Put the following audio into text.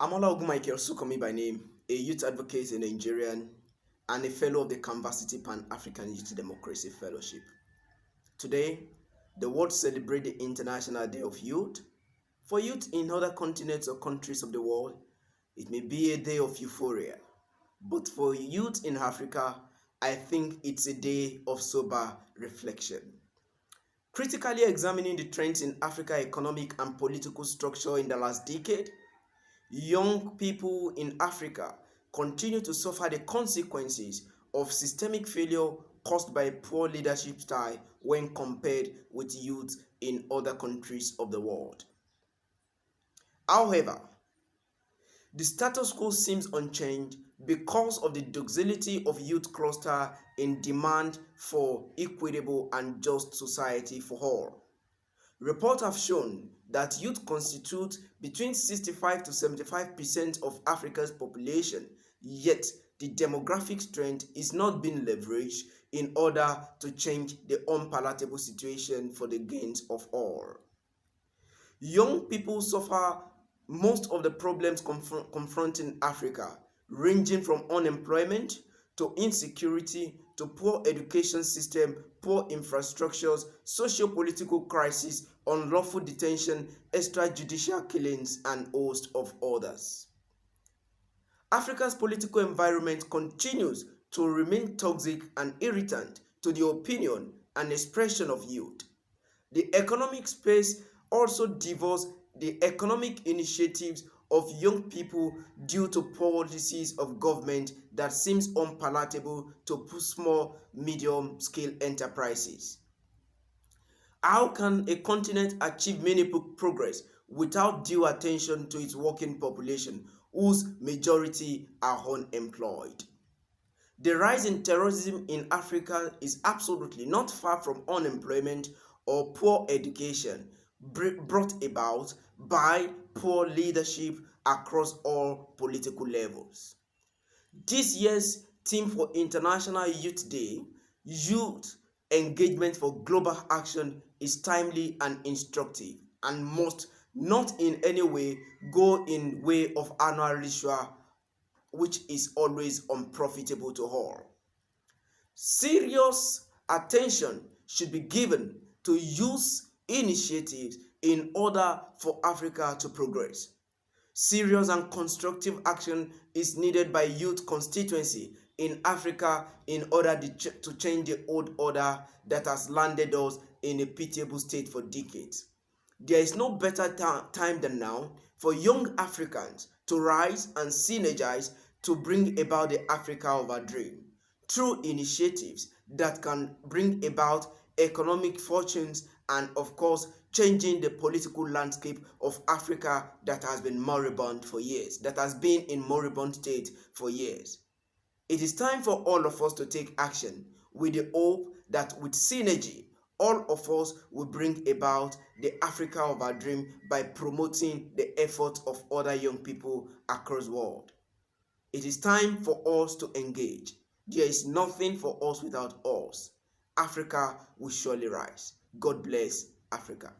I'm Olaogun by name, a youth advocate in Nigerian and a fellow of the Canvassity Pan-African Youth Democracy Fellowship. Today, the world celebrates the International Day of Youth. For youth in other continents or countries of the world, it may be a day of euphoria. But for youth in Africa, I think it's a day of sober reflection. Critically examining the trends in Africa's economic and political structure in the last decade, young people in Africa continue to suffer the consequences of systemic failure caused by poor leadership style when compared with youth in other countries of the world. However, the status quo seems unchanged because of the docility of youth cluster in demand for equitable and just society for all. Reports have shown that youth constitute between 65 to 75% of Africa's population, yet the demographic trend is not being leveraged in order to change the unpalatable situation for the gains of all. Young people suffer most of the problems confronting Africa, ranging from unemployment to insecurity to poor education system, poor infrastructures, socio-political crisis, unlawful detention, extrajudicial killings, and a host of others. Africa's political environment continues to remain toxic and irritant to the opinion and expression of youth. The economic space also devours the economic initiatives of young people due to policies of government that seems unpalatable to small, medium-scale enterprises. How can a continent achieve meaningful progress without due attention to its working population, whose majority are unemployed? The rise in terrorism in Africa is absolutely not far from unemployment or poor education brought about by poor leadership across all political levels. This year's theme for International Youth Day, Youth Engagement for Global Action, is timely and instructive and must not in any way go in way of annual ritual, which is always unprofitable to all. Serious attention should be given to youth initiatives in order for Africa to progress. Serious and constructive action is needed by youth constituency in Africa in order to change the old order that has landed us in a pitiable state for decades. There is no better time than now for young Africans to rise and synergize to bring about the Africa of our dream through initiatives that can bring about economic fortunes and, of course, changing the political landscape of Africa that has been moribund for years, that has been in moribund state for years. It is time for all of us to take action with the hope that with synergy, all of us will bring about the Africa of our dream by promoting the efforts of other young people across the world. It is time for us to engage. There is nothing for us without us. Africa will surely rise. God bless Africa.